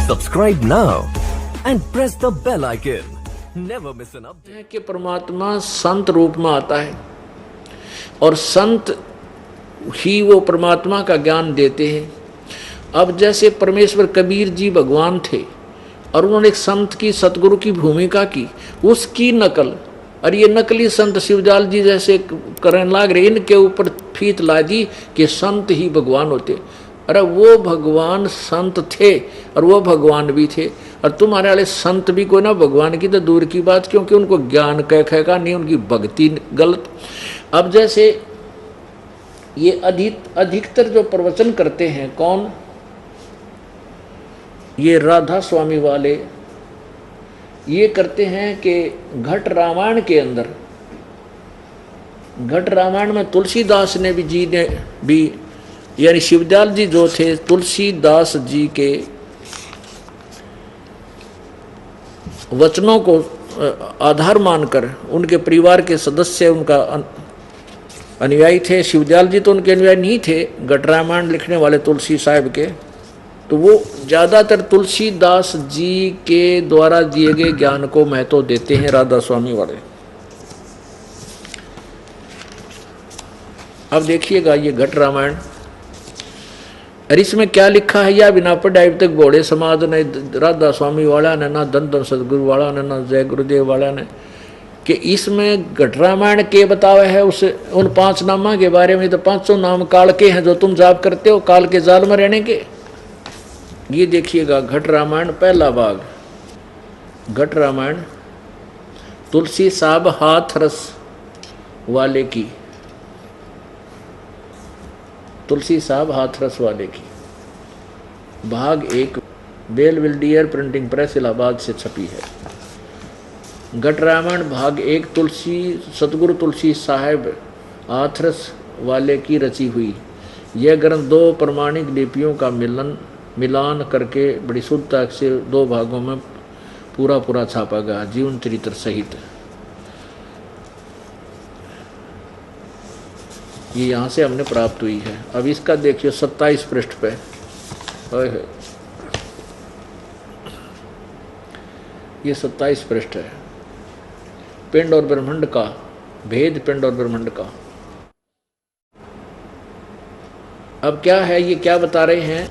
Subscribe now and press the bell icon. Never miss an update. कि परमात्मा संत रूप में आता है और संत ही वो परमात्मा का ज्ञान देते हैं। अब जैसे परमेश्वर कबीर जी भगवान थे और उन्होंने एक संत की सतगुरु की भूमिका की, उसकी नकल, और ये नकली संत शिवजाल जी जैसे करने लाग रहे, इनके ऊपर फीत ला दी कि संत ही भगवान होते। अरे वो भगवान संत थे और वो भगवान भी थे, और तुम्हारे वाले संत भी कोई ना भगवान की तो दूर की बात, क्योंकि उनको ज्ञान कह नहीं, उनकी भक्ति गलत। अब जैसे ये अधिकतर जो प्रवचन करते हैं कौन, ये राधा स्वामी वाले ये करते हैं कि घट रामायण के अंदर, घट रामायण में तुलसीदास ने भी यानी शिवदयाल जी जो थे तुलसीदास जी के वचनों को आधार मानकर, उनके परिवार के सदस्य उनका अनुयायी थे। शिवदयाल जी तो उनके अनुयायी नहीं थे, घट रामायण लिखने वाले तुलसी साहिब के, तो वो ज़्यादातर तुलसीदास जी के द्वारा दिए गए ज्ञान को महत्व देते हैं, राधा स्वामी वाले। अब देखिएगा ये घट रामायण, और इसमें क्या लिखा है, या बिना पढ़ाई तक बौड़े समाज ने, राधा स्वामी वाला ने, ना धन धन सदगुरु वाला ने, ना जय गुरुदेव वाला ने, कि इसमें घट रामायण के बतावे है उस उन 5 नामा के बारे में। तो 500 नाम काल के हैं जो तुम जाप करते हो, काल के जाल में रहने के। ये देखिएगा घट रामायण पहला भाग, घट रामायण तुलसी साहब हाथरस वाले की, तुलसी साहब हाथरस वाले की, भाग 1 बेलविल्डियर प्रिंटिंग प्रेस इलाहाबाद से छपी है। घट रामायण भाग 1 तुलसी सतगुरु तुलसी साहब हाथरस वाले की रची हुई। यह ग्रंथ 2 प्रमाणिक लिपियों का मिलान करके बड़ी शुद्धता से 2 भागों में पूरा छापा गया, जीवन चरित्र सहित। ये यहाँ से हमने प्राप्त हुई है। अब इसका देखिए 27 पृष्ठ पे, ये 27 पृष्ठ है, पिंड और ब्रह्मांड का भेद, पिंड और ब्रह्मांड का। अब क्या है, ये क्या बता रहे हैं,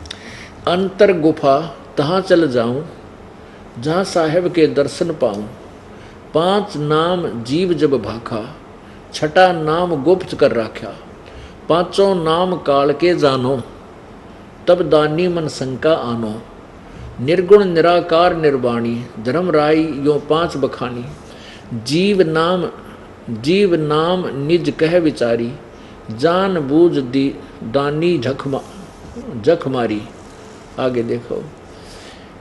अंतर गुफा तहाँ चल जाऊं जहाँ साहेब के दर्शन पाऊं, 5 नाम जीव जब भाखा, 6ठा नाम गुप्त कर राख्या, 5 नाम काल के जानो, तब दानी मन शंका आनो, निर्गुण निराकार निर्वाणी, धर्म राय यो 5 बखानी, जीव नाम निज कह विचारी, जान बूझ दी दानी जख मारी। आगे देखो,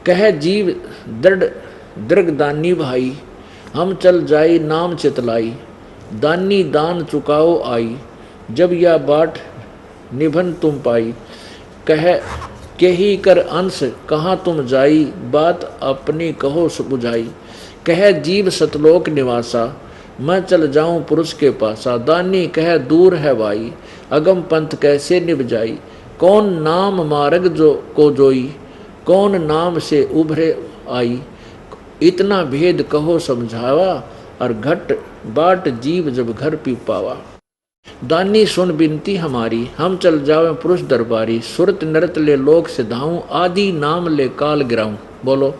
कह जीव दृढ़ दानी भाई, हम चल जाई नाम चितलाई, दानी दान चुकाओ आई, जब यह बाट निभन तुम पाई, कह के ही कर अंश कहाँ तुम जाई, बात अपनी कहो बुझाई, कह जीव सतलोक निवासा, मैं चल जाऊं पुरुष के पासा, दानी कह दूर है भाई, अगम पंथ कैसे निभ जाई, कौन नाम मार्ग को जोई, कौन नाम से उभरे आई, इतना भेद कहो समझावा, और घट बाट जीव जब घर पी पावा, दानी सुन बिनती हमारी, हम चल जावे पुरुष दरबारी, सुरत नरत ले लोक सिधाऊं, आदि नाम ले काल गिराऊं। बोलो,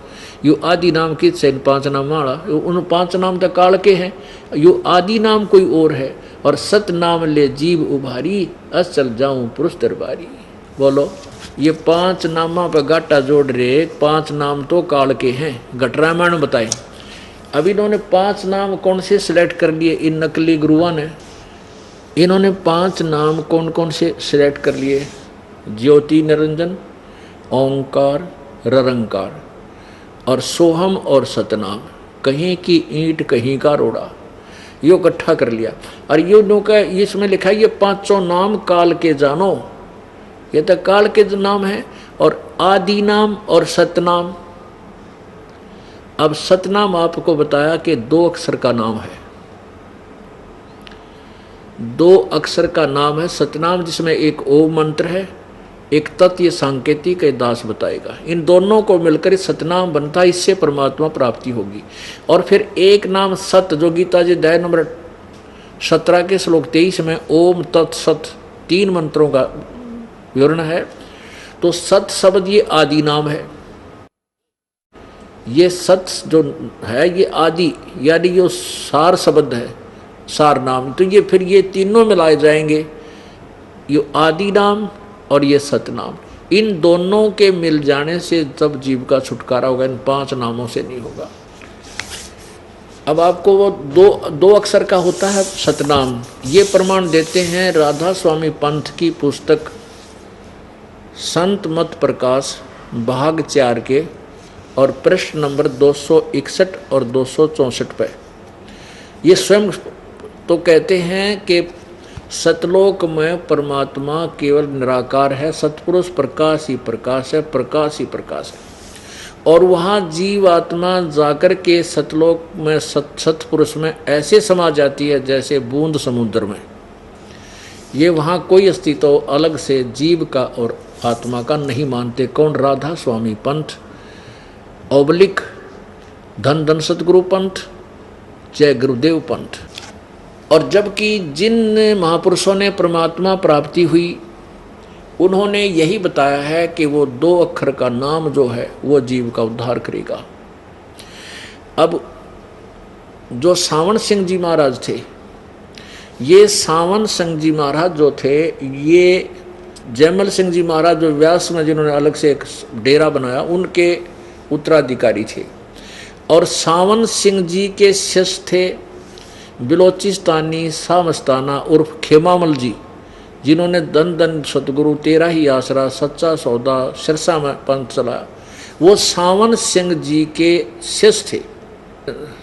यू आदि नाम किस से 5 नाम वाला, उन 5 नाम तो काल के हैं, यू आदि नाम कोई और है, और सत नाम ले जीव उभारी, अस चल जाऊं पुरुष दरबारी। बोलो, ये 5 नामा पर गाटा जोड़ रहे, 5 नाम तो काल के हैं, घट रामायण बताए। अब इन्होंने 5 नाम कौन से सिलेक्ट कर लिए, इन नकली गुरुओं ने, इन्होंने 5 नाम कौन कौन से सिलेक्ट कर लिए, ज्योति निरंजन, ओंकार, ररंकार, और सोहम और सतनाम, कहीं की ईंट कहीं का रोड़ा, यो इकट्ठा कर लिया। और यो का इसमें लिखा है, ये 500 नाम काल के जानो, ये तो काल के नाम है, और आदि नाम और सतनाम। अब सतनाम आपको बताया कि 2 अक्षर का नाम है, 2 अक्षर का नाम है सतनाम, जिसमें एक ओम मंत्र है, एक तत् ये सांकेतिक एक दास बताएगा। इन दोनों को मिलकर सतनाम बनता है, इससे परमात्मा प्राप्ति होगी। और फिर एक नाम सत, जो गीता जी अध्याय नंबर 17 के श्लोक 23 में ओम तत्सत 3 मंत्रों का विवरण है। तो सत शब्द ये आदि नाम है। ये सत जो है ये आदि यानी जो सार शब्द है, सार नाम। तो ये फिर ये तीनों मिलाए जाएंगे, ये आदि नाम और ये सतनाम। इन दोनों के मिल जाने से तब जीव का छुटकारा होगा, इन 5 नामों से नहीं होगा। अब आपको वो दो अक्षर का होता है सतनाम, ये प्रमाण देते हैं राधा स्वामी पंथ की पुस्तक संत मत प्रकाश भाग 4 के और प्रश्न नंबर 261 और 264 पे। ये स्वयं तो कहते हैं कि सतलोक में परमात्मा केवल निराकार है, सतपुरुष प्रकाश ही प्रकाश है, प्रकाश ही प्रकाश है। और वहाँ जीव आत्मा जाकर के सतलोक में सतपुरुष में ऐसे समा जाती है जैसे बूंद समुद्र में। ये वहाँ कोई अस्तित्व अलग से जीव का और आत्मा का नहीं मानते। कौन? राधा स्वामी पंथ ओबलिक धन धन सतगुरु पंथ, जय गुरुदेव पंथ। और जबकि जिन महापुरुषों ने परमात्मा प्राप्ति हुई उन्होंने यही बताया है कि वो 2 अक्षर का नाम जो है वो जीव का उद्धार करेगा। अब जो सावन सिंह जी महाराज थे, ये सावन सिंह जी महाराज जो थे ये जयमल सिंह जी महाराज जो व्यास में जिन्होंने अलग से एक डेरा बनाया उनके उत्तराधिकारी थे। और सावन सिंह जी के शिष्य थे बिलोचिस्तानी सामस्ताना उर्फ खेमामल जी, जिन्होंने धन धन सतगुरु तेरा ही आसरा सच्चा सौदा सिरसा में पंथ चलाया। वो सावन सिंह जी के शिष्य थे।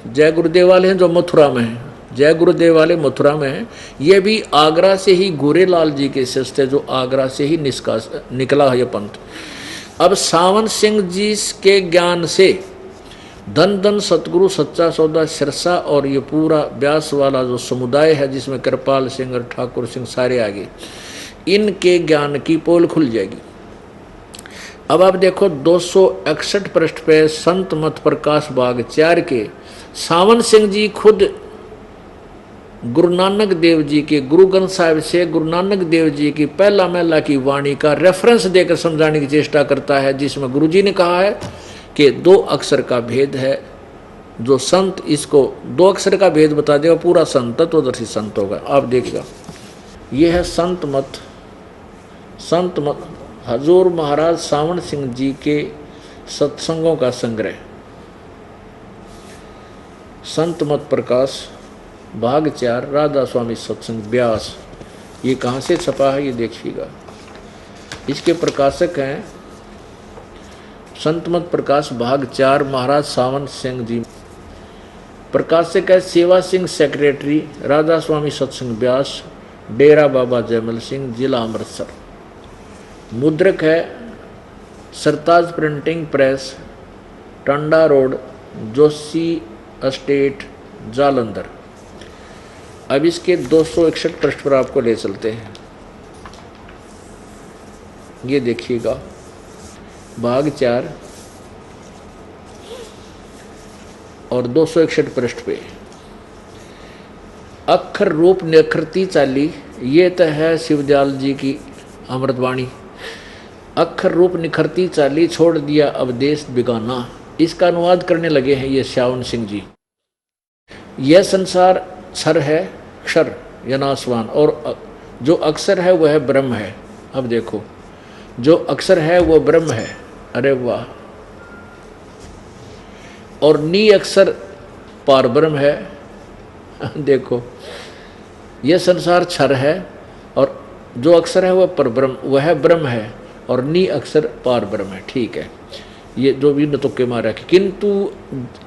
जय गुरुदेव वाले हैं जो मथुरा में हैं, जय गुरुदेव वाले मथुरा में हैं। ये भी आगरा से ही गोरेलाल जी के शिष्य थे, जो आगरा से ही निकला है ये पंथ। अब सावन सिंह जी के ज्ञान से धन धन सतगुरु सच्चा सौदा सिरसा और ये पूरा ब्यास वाला जो समुदाय है जिसमें कृपाल सिंह और ठाकुर सिंह सारे आगे, इनके ज्ञान की पोल खुल जाएगी। अब आप देखो 261 पृष्ठ पे संत मत प्रकाश भाग 4 के सावन सिंह जी खुद गुरु नानक देव जी के गुरु ग्रंथ साहिब से गुरु नानक देव जी की पहला महला की वाणी का रेफरेंस देकर समझाने की चेष्टा करता है, जिसमें गुरु जी ने कहा है कि 2 अक्षर का भेद है। जो संत इसको 2 अक्षर का भेद बता देगा पूरा संत तत्वदर्शी संत होगा। आप देखिएगा, ये है संत मत हजूर महाराज सावन सिंह जी के सत्संगों का संग्रह, संत मत प्रकाश भाग 4 राधा स्वामी सत्संग ब्यास। ये कहाँ से छपा है ये देखिएगा। इसके प्रकाशक हैं संत मत प्रकाश भाग 4 महाराज सावन सिंह जी। प्रकाशक है सेवा सिंह सेक्रेटरी राधा स्वामी सत्संग ब्यास, डेरा बाबा जयमल सिंह, जिला अमृतसर। मुद्रक है Sartaj printing press, Tanda road, Joshi estate, Jalandhar. अब इसके 261 पृष्ठ पर आपको ले चलते हैं। ये देखिएगा भाग 4 और 261 पृष्ठ पे अक्षर रूप निखरती चाली, ये तो है शिवदयाल जी की अमृतवाणी। अक्षर रूप निखरती चाली छोड़ दिया अब देश बिगाना, इसका अनुवाद करने लगे हैं ये सावन सिंह जी। यह संसार क्षर है, क्षर या नासवान, और जो अक्षर है वह ब्रह्म है। अब देखो जो अक्षर है वो ब्रह्म है, अरे वाह। और नी अक्षर पार ब्रह्म है। देखो यह संसार क्षर है और जो अक्षर है वह पर ब्रह्म, वह ब्रह्म है, और नी अक्षर पार ब्रह्म है। ठीक है, ये जो भी तुक्के मारा कि किंतु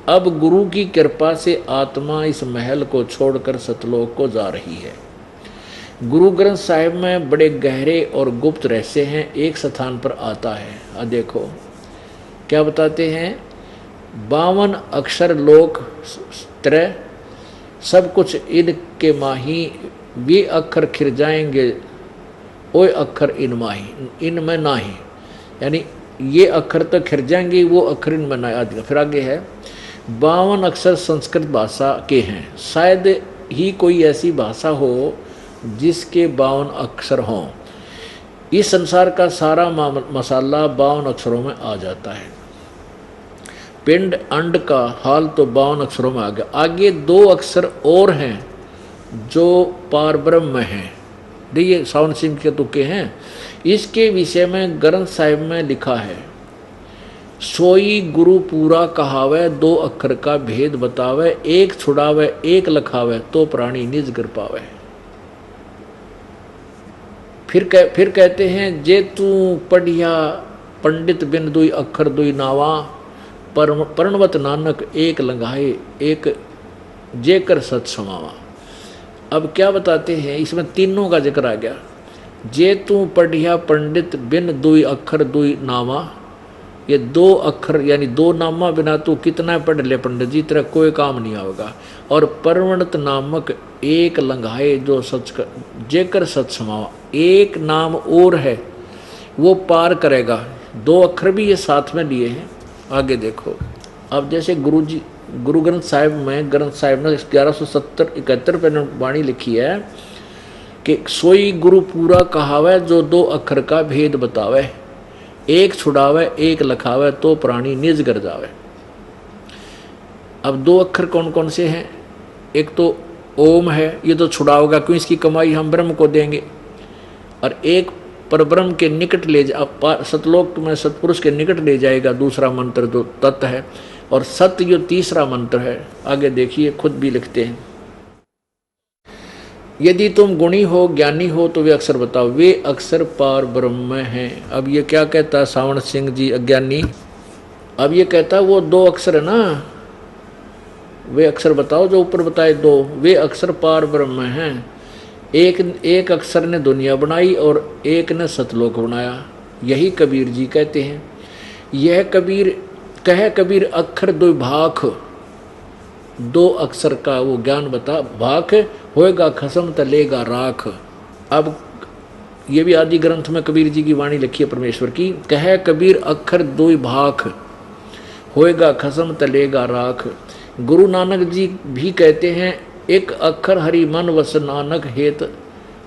अब गुरु की कृपा से आत्मा इस महल को छोड़कर सतलोक को जा रही है। गुरु ग्रंथ साहिब में बड़े गहरे और गुप्त रहस्य हैं, एक स्थान पर आता है। देखो क्या बताते हैं, 52 अक्षर लोक त्रय सब कुछ इनके माही, वे अक्षर खिर जाएंगे ओए अक्षर इनमें नाही, यानी ये अक्षर तो खिर जाएंगे, वो अक्षर इनमें ना आदि। फिर आगे है 52 अक्षर संस्कृत भाषा के हैं, शायद ही कोई ऐसी भाषा हो जिसके 52 अक्षर हों। इस संसार का सारा मसाला 52 अक्षरों में आ जाता है। पिंड अंड का हाल तो 52 अक्षरों में आ गया। आगे 2 अक्षर और हैं जो पार ब्रह्म हैं। देखिए सावन सिंह के तुक्के हैं। इसके विषय में ग्रंथ साहिब में लिखा है, सोई गुरु पूरा कहावे, 2 अक्षर का भेद बतावे, एक छुड़ावे एक लखावे, तो प्राणी निज कर पावे। फिर कहते हैं, जे तू पढ़िया पंडित बिन दुई अक्षर दुई नावा, पर्णवत नानक एक लंघाए, एक जेकर सत समावा। अब क्या बताते हैं, इसमें तीनों का जिक्र आ गया। जे तू पढ़िया पंडित बिन दुई अक्षर दुई नामा, ये 2 अक्षर यानी 2 नामा बिना तू कितना पढ़ ले पंडित जी, तेरा कोई काम नहीं आएगा। और परवणत नामक एक लंघाए, जो सच जेकर सच समावा, एक नाम और है वो पार करेगा। 2 अक्षर भी ये साथ में लिए हैं। आगे देखो, अब जैसे गुरु ग्रंथ साहिब में, ग्रंथ साहिब ने 1171 पे वाणी लिखी है कि सोई गुरु पूरा कहावे, जो 2 अक्षर का भेद बतावे, एक छुड़ावे एक लखावे, तो प्राणी निज कर जावे। अब 2 अक्षर कौन कौन से हैं? एक तो ओम है, ये तो छुड़ाओगा क्यों, इसकी कमाई हम ब्रह्म को देंगे। और एक परब्रह्म के निकट ले सतलोक में सतपुरुष के निकट ले जाएगा दूसरा मंत्र जो तत् है। और सत्य जो तीसरा मंत्र है। आगे देखिए, खुद भी लिखते हैं, यदि तुम गुणी हो ज्ञानी हो तो वे अक्षर बताओ, वे अक्षर पार ब्रह्म हैं। अब ये क्या कहता है सावण सिंह जी अज्ञानी? अब ये कहता है वो 2 अक्षर है ना, वे अक्षर बताओ जो ऊपर बताए 2, वे अक्षर पार ब्रह्म हैं। एक अक्षर ने दुनिया बनाई और एक ने सतलोक बनाया, यही कबीर जी कहते हैं। यह कबीर अक्षर 2 भाख, 2 अक्षर का वो ज्ञान बता, भाख होएगा खसम तलेगा राख। अब ये भी आदि ग्रंथ में कबीर जी की वाणी लिखी है परमेश्वर की, कह कबीर अक्षर 2 भाख, होएगा खसम तलेगा राख। गुरु नानक जी भी कहते हैं, एक अक्षर हरि मन वस नानक हेत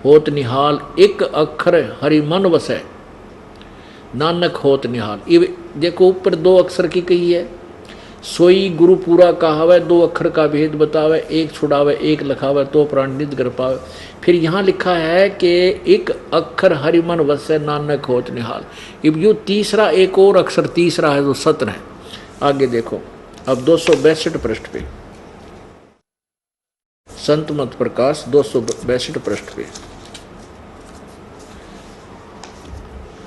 होत निहाल, एक अक्षर हरि मन वस है नानक होत निहाल। ये देखो ऊपर 2 अक्षर की कही है, सोई गुरु पूरा कहावे, 2 अक्षर का भेद बतावे, एक छुड़ावे एक लखावे, तो प्राण निज कर पावे। फिर यहाँ लिखा है कि एक अक्षर हरि मन वस है नानक होत निहाल। अब यो तीसरा एक और अक्षर तीसरा है जो सत्र है। आगे देखो, अब 262 पृष्ठ पे, संत मत प्रकाश 262 पृष्ठ पे,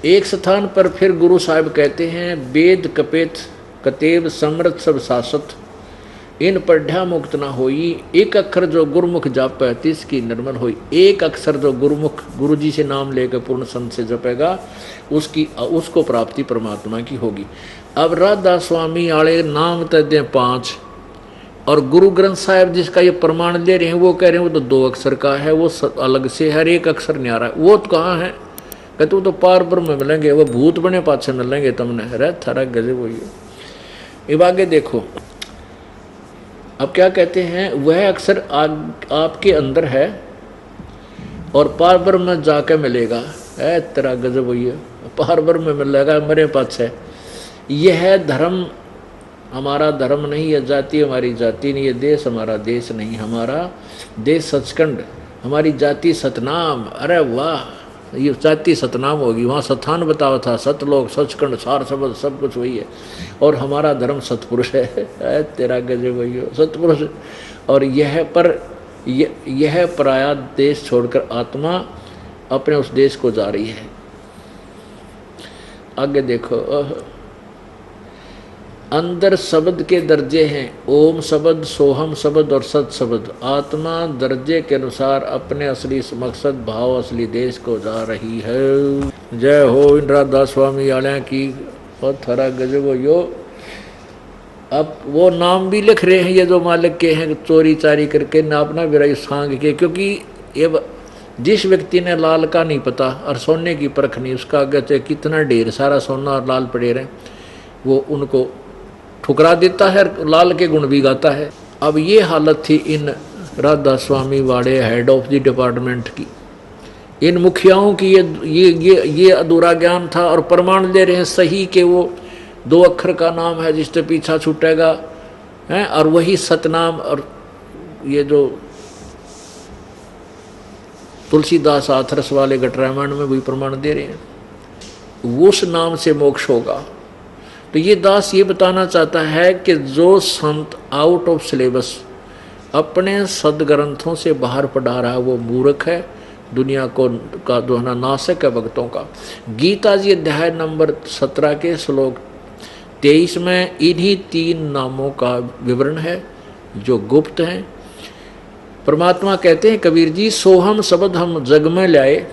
एक स्थान पर फिर गुरु साहिब कहते हैं, वेद कपेत कतेब समृत सब शासत, इन पढ़ा मुक्त न होई, एक अक्षर जो गुरुमुख जापै तिसकी निर्मल होई। एक अक्षर जो गुरुमुख गुरु जी से नाम लेकर पूर्ण संत से जपेगा उसको प्राप्ति परमात्मा की होगी। अब राधा स्वामी आले नाम तय 5 और गुरु ग्रंथ साहिब जिसका ये प्रमाण ले रहे हैं वो कह रहे हैं वो तो 2 अक्षर का है, वो अलग से हर एक अक्षर नहीं आ रहा है। वो तो कहाँ है? कहते वो तो पार ब्रह्म मिलेंगे, वो भूत बने पाछे मिलेंगे तुमने, अरे थारा गजब वही है। अब आगे देखो, अब क्या कहते हैं, वह अक्षर आपके अंदर है और पार ब्रह्म में जाके मिलेगा। है तेरा गजब वही है, पार ब्रह्म में मिलेगा मेरे पास है। यह धर्म हमारा धर्म नहीं है, जाति हमारी जाति नहीं है, देश हमारा देश नहीं, हमारा देश सचखंड, हमारी जाति सतनाम। अरे वाह, ये जाति सतनाम होगी, वहाँ स्थान बतावा था, सतलोक सचखंड सार शब्द सब कुछ वही है। और हमारा धर्म सतपुरुष है, तेरा गजब वही हो सतपुरुष। और यह पराया देश छोड़कर आत्मा अपने उस देश को जा रही है। आगे देखो, अंदर शब्द के दर्जे हैं, ओम शब्द, सोहम शब्द और सत शब्द। आत्मा दर्जे के अनुसार अपने असली मकसद भाव असली देश को जा रही है। जय हो इंदिरा दास स्वामी आल्या की, बहुत थरा गजब हो यो। अब वो नाम भी लिख रहे हैं ये जो मालिक के हैं, चोरी चारी करके ना अपना विराई सांग के, क्योंकि ये जिस व्यक्ति ने लाल का नहीं पता और सोने की परख नहीं, उसका आगे चाहे कितना ढेर सारा सोना और लाल पड़े रहे, वो उनको ठुकरा देता है, लाल के गुण भी गाता है। अब ये हालत थी इन राधा स्वामी वाड़े हेड ऑफ द डिपार्टमेंट की, इन मुखियाओं की। ये अधूरा ज्ञान था और प्रमाण दे रहे हैं सही के वो 2 अक्षर का नाम है जिससे पीछा छूटेगा है, और वही सतनाम। और ये जो तुलसीदास आथरस वाले गटरामायण में वही प्रमाण दे रहे हैं, उस नाम से मोक्ष होगा। तो ये दास ये बताना चाहता है कि जो संत आउट ऑफ सिलेबस अपने सदग्रंथों से बाहर पढ़ा रहा है वो मूर्ख है, दुनिया को का दोहना नाशक है भक्तों का। गीता जी अध्याय नंबर 17 के श्लोक 23 में इन्हीं 3 नामों का विवरण है जो गुप्त हैं। परमात्मा कहते हैं कबीर जी, सोहम शब्द हम जग में लाए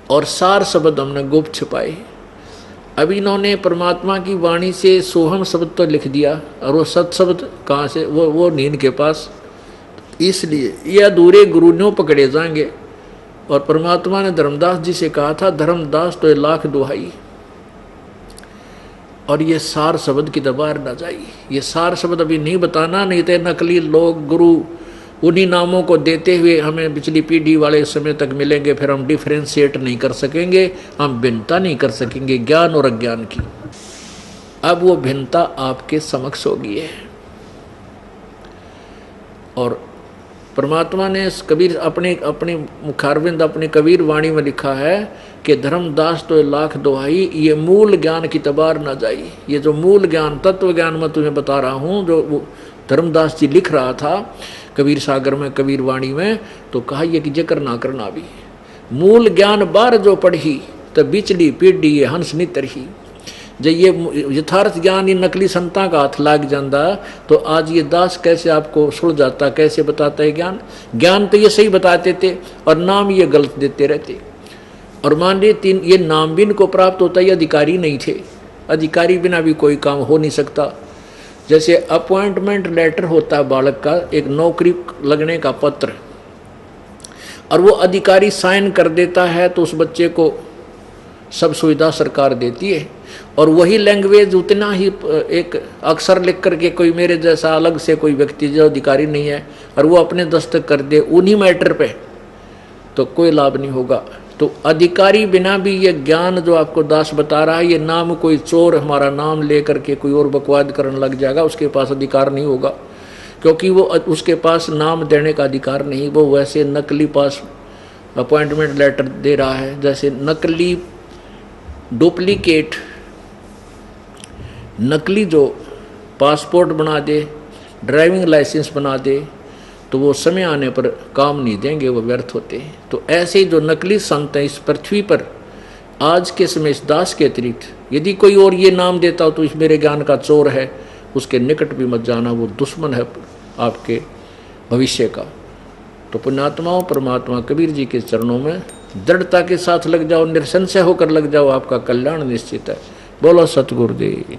और सार शब्द हमने गुप्त छिपाए। अब इन्होंने परमात्मा की वाणी से सोहम शब्द तो लिख दिया और वो सत शब्द कहाँ से, वो नींद के पास, इसलिए ये अधूरे गुरु न्यों पकड़े जाएंगे। और परमात्मा ने धर्मदास जी से कहा था, धर्मदास तो 1,00,000 दुहाई और ये सार शब्द की दबार ना जाई। ये सार शब्द अभी नहीं बताना, नहीं तो नकली लोग गुरु उन्हीं नामों को देते हुए हमें पिछली पीढ़ी वाले समय तक मिलेंगे, फिर हम डिफ्रेंशिएट नहीं कर सकेंगे, हम भिन्नता नहीं कर सकेंगे ज्ञान और अज्ञान की। अब वो भिन्नता आपके समक्ष होगी है। और परमात्मा ने कबीर अपने मुखारविंद अपनी कबीर वाणी में लिखा है कि धर्मदास तो 1,00,000 दुहाई, ये मूल ज्ञान की तबार न जाई। ये जो मूल ज्ञान तत्व ज्ञान मैं तुम्हें बता रहा हूँ, जो धर्मदास जी लिख रहा था कबीर सागर में, कबीर वाणी में, तो कहा ये कि जिक्र ना करना भी। मूल ज्ञान बार जो पढ़ी तब बिचली पीढ़ी ये हंस नहीं तरही। जब ये यथार्थ ज्ञान इन नकली संता का हाथ लाग जाता तो आज ये दास कैसे आपको सुल जाता, कैसे बताता है ज्ञान। ज्ञान तो ये सही बताते थे और नाम ये गलत देते रहते। और मान लीजिए 3 ये नाम भी इनको प्राप्त होता, ये अधिकारी नहीं थे, अधिकारी बिना भी कोई काम हो नहीं सकता। जैसे अपॉइंटमेंट लेटर होता है बालक का, एक नौकरी लगने का पत्र, और वो अधिकारी साइन कर देता है तो उस बच्चे को सब सुविधा सरकार देती है। और वही लैंग्वेज उतना ही एक अक्षर लिख करके कोई मेरे जैसा अलग से कोई व्यक्ति जो अधिकारी नहीं है और वो अपने दस्तखत कर दे उन्हीं मैटर पे, तो कोई लाभ नहीं होगा। तो अधिकारी बिना भी ये ज्ञान जो आपको दास बता रहा है, ये नाम कोई चोर हमारा नाम ले करके कोई और बकवाद करने लग जाएगा, उसके पास अधिकार नहीं होगा, क्योंकि वो उसके पास नाम देने का अधिकार नहीं। वो वैसे नकली पास अपॉइंटमेंट लेटर दे रहा है, जैसे नकली डुप्लीकेट नकली जो पासपोर्ट बना दे, ड्राइविंग लाइसेंस बना दे, तो वो समय आने पर काम नहीं देंगे, वो व्यर्थ होते हैं। तो ऐसे जो नकली संत हैं इस पृथ्वी पर आज के समय इस दास के अतिरिक्त यदि कोई और ये नाम देता हो तो इस मेरे ज्ञान का चोर है, उसके निकट भी मत जाना, वो दुश्मन है आपके भविष्य का। तो पुण्यात्माओं, परमात्मा कबीर जी के चरणों में दृढ़ता के साथ लग जाओ, निरसंशय होकर लग जाओ, आपका कल्याण निश्चित है। बोलो सतगुरुदेव।